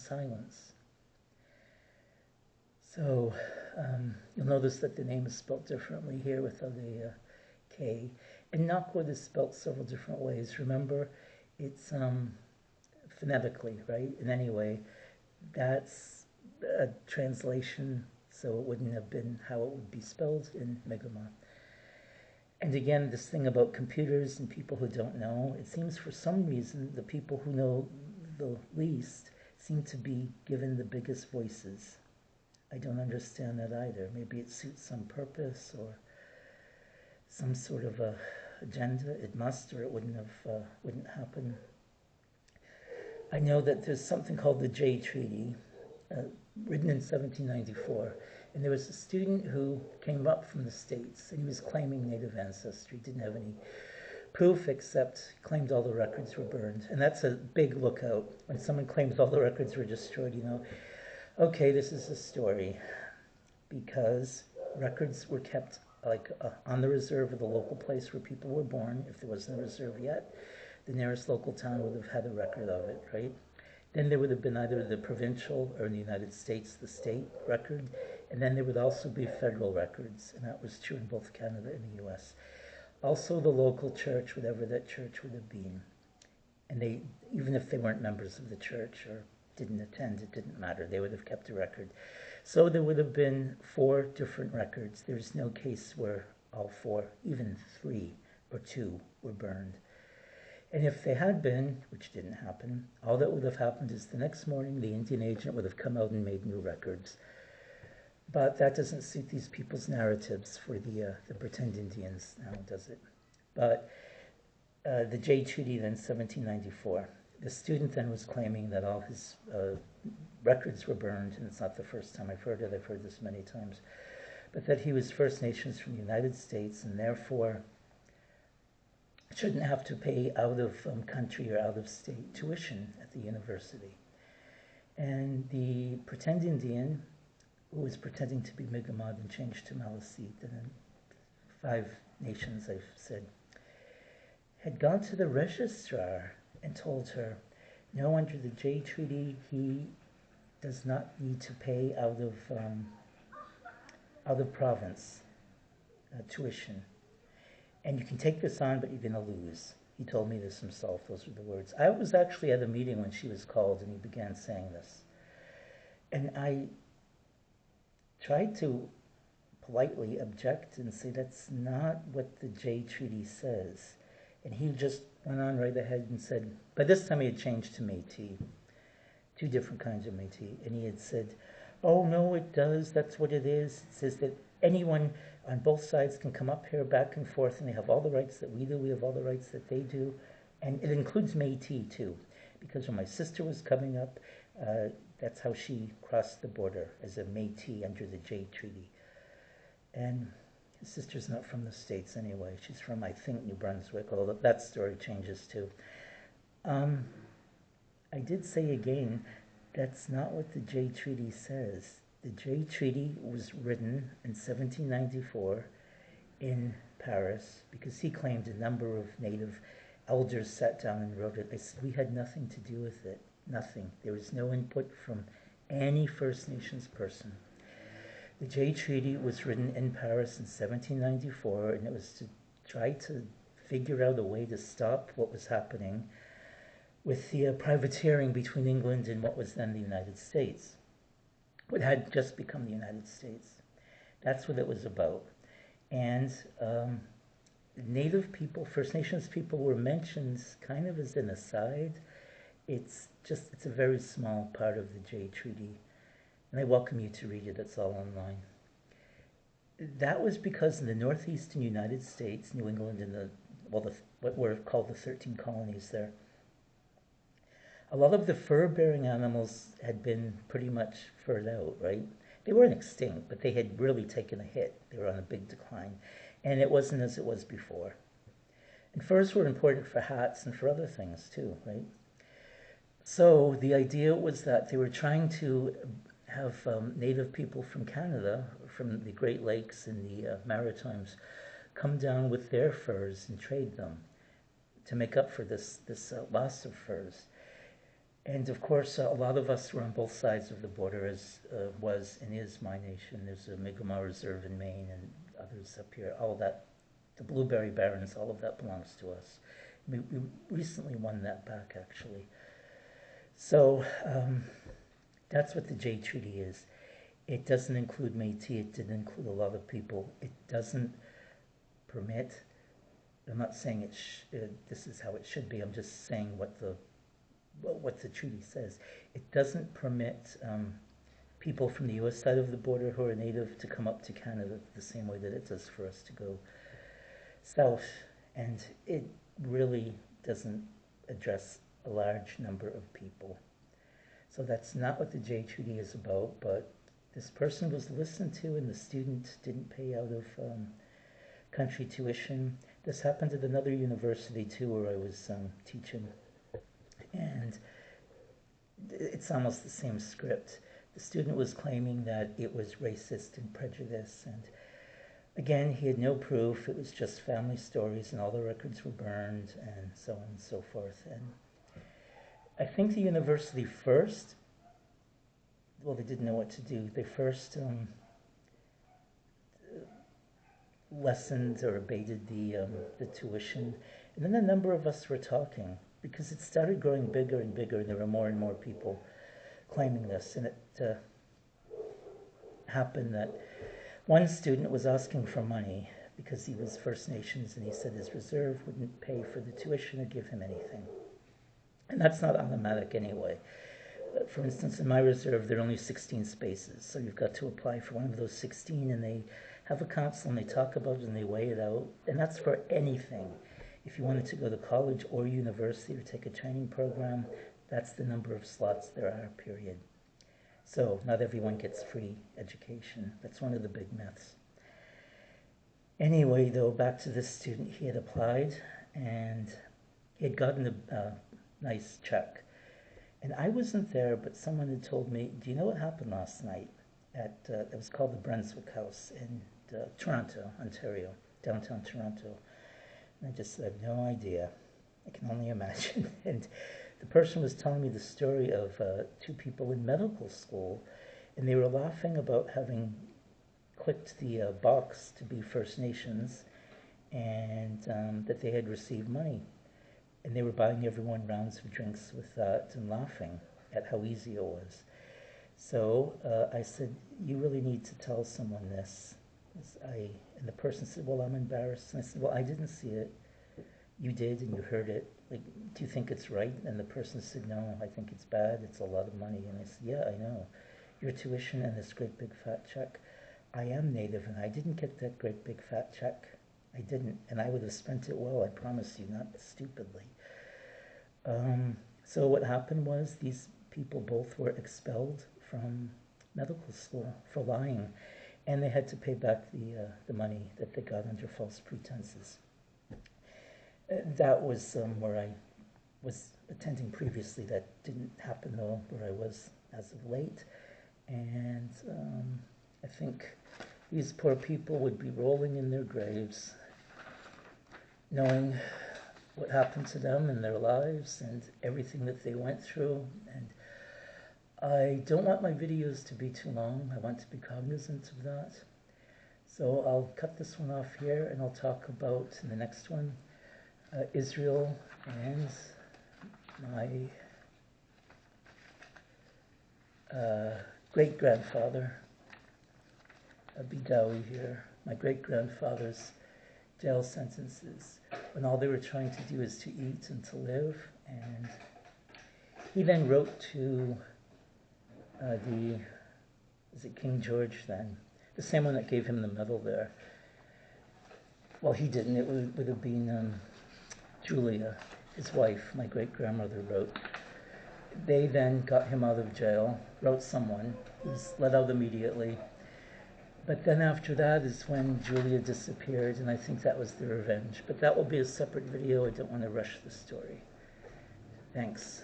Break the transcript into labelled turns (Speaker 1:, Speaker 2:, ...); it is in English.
Speaker 1: silence. So you'll notice that the name is spelled differently here without a K. And Knockwood is spelled several different ways. Remember, it's phonetically, right? In any way, that's a translation, so it wouldn't have been how it would be spelled in Mi'kmaq. And again, this thing about computers and people who don't know, it seems for some reason the people who know the least seem to be given the biggest voices. I don't understand that either. Maybe it suits some purpose or some sort of a agenda. It must, or it wouldn't happen. I know that there's something called the Jay Treaty, written in 1794, and there was a student who came up from the States, and he was claiming Native ancestry. Didn't have any proof except claimed all the records were burned, and that's a big lookout when someone claims all the records were destroyed. You know, okay, this is a story, because records were kept like on the reserve of the local place where people were born. If there wasn't a reserve yet, the nearest local town would have had a record of it, right? Then there would have been either the provincial, or in the United States, the state record, and then there would also be federal records, and that was true in both Canada and the US. Also the local church, whatever that church would have been. And they, even if they weren't members of the church or didn't attend, it didn't matter. They would have kept a record. So there would have been 4 different records. There's no case where all 4, even 3 or 2, were burned. And if they had been, which didn't happen, all that would have happened is the next morning the Indian agent would have come out and made new records. But that doesn't suit these people's narratives for the pretend Indians now, does it? But the Jay Treaty then, 1794. The student then was claiming that all his records were burned, and it's not the first time I've heard it, I've heard this many times, but that he was First Nations from the United States and therefore shouldn't have to pay out of country or out of state tuition at the university. And the pretend Indian, who was pretending to be Mi'kmaq and changed to Maliseet, and then 5 nations I've said, had gone to the registrar and told her, no, under the Jay Treaty, he does not need to pay out of province tuition. And you can take this on, but you're going to lose. He told me this himself. Those were the words. I was actually at a meeting when she was called, and he began saying this. And I tried to politely object and say that's not what the Jay Treaty says. And he just went on right ahead and said, by this time he had changed to Métis, 2 different kinds of Métis. And he had said, oh, no, it does. That's what it is. It says that anyone on both sides can come up here back and forth, and they have all the rights that we do. We have all the rights that they do. And it includes Métis, too, because when my sister was coming up, that's how she crossed the border, as a Métis under the Jay Treaty. And his sister's not from the States anyway. She's from, I think, New Brunswick, although that story changes, too. I did say again, that's not what the Jay Treaty says. The Jay Treaty was written in 1794 in Paris because he claimed a number of Native elders sat down and wrote it. They said we had nothing to do with it, nothing. There was no input from any First Nations person. The Jay Treaty was written in Paris in 1794, and it was to try to figure out a way to stop what was happening with the privateering between England and what was then the United States. What had just become the United States. That's what it was about. And Native people, First Nations people were mentioned kind of as an aside. It's a very small part of the Jay Treaty. And I welcome you to read it, it's all online. That was because in the northeastern United States, New England and what were called the 13 colonies there, a lot of the fur-bearing animals had been pretty much furred out, right? They weren't extinct, but they had really taken a hit. They were on a big decline. And it wasn't as it was before. And furs were important for hats and for other things too, right? So the idea was that they were trying to have Native people from Canada, from the Great Lakes and the Maritimes, come down with their furs and trade them to make up for this loss of furs. And of course, a lot of us were on both sides of the border, as was and is my nation. There's a Mi'kmaq Reserve in Maine and others up here. All of that, the Blueberry Barrens, all of that belongs to us. We recently won that back, actually. So that's what the Jay Treaty is. It doesn't include Métis. It didn't include a lot of people. It doesn't permit. I'm not saying this is how it should be. I'm just saying what the treaty says. It doesn't permit people from the U.S. side of the border who are native to come up to Canada the same way that it does for us to go south. And it really doesn't address a large number of people. So that's not what the Jay Treaty is about, but this person was listened to and the student didn't pay out of country tuition. This happened at another university too where I was teaching. And it's almost the same script. The student was claiming that it was racist and prejudice, and again, he had no proof. It was just family stories, and all the records were burned, and so on and so forth. And I think the university first, well, they didn't know what to do. They first lessened or abated the tuition, and then a number of us were talking, because it started growing bigger and bigger, and there were more and more people claiming this. And it happened that one student was asking for money because he was First Nations, and he said his reserve wouldn't pay for the tuition or give him anything. And that's not automatic anyway. For instance, in my reserve, there are only 16 spaces, so you've got to apply for one of those 16, and they have a council, and they talk about it, and they weigh it out, and that's for anything. If you wanted to go to college or university or take a training program, that's the number of slots there are, period. So not everyone gets free education. That's one of the big myths. Anyway, though, back to this student. He had applied, and he had gotten a nice check. And I wasn't there, but someone had told me, do you know what happened last night? It was called the Brunswick House in Toronto, Ontario, downtown Toronto. And I just said, I have no idea. I can only imagine. And the person was telling me the story of two people in medical school, and they were laughing about having clicked the box to be First Nations, and that they had received money. And they were buying everyone rounds of drinks with that and laughing at how easy it was. So I said, you really need to tell someone this. And the person said, well, I'm embarrassed. And I said, well, I didn't see it. You did, and you heard it. Like, do you think it's right? And the person said, no, I think it's bad. It's a lot of money. And I said, yeah, I know. Your tuition and this great big fat check. I am Native, and I didn't get that great big fat check. I didn't, and I would have spent it well, I promise you, not stupidly. So what happened was these people both were expelled from medical school for lying, and they had to pay back the money that they got under false pretenses. That was where I was attending previously. That didn't happen, though, where I was as of late. And I think these poor people would be rolling in their graves, knowing what happened to them in their lives and everything that they went through. And I don't want my videos to be too long. I want to be cognizant of that. So I'll cut this one off here, and I'll talk about, in the next one, Israel and my great-grandfather, Bidawi here, my great-grandfather's jail sentences, when all they were trying to do is to eat and to live. And he then wrote to is it King George then? The same one that gave him the medal there. Well, he didn't. It would have been Julia, his wife, my great-grandmother wrote. They then got him out of jail, wrote someone. He was let out immediately. But then after that is when Julia disappeared, and I think that was the revenge. But that will be a separate video. I don't want to rush the story. Thanks.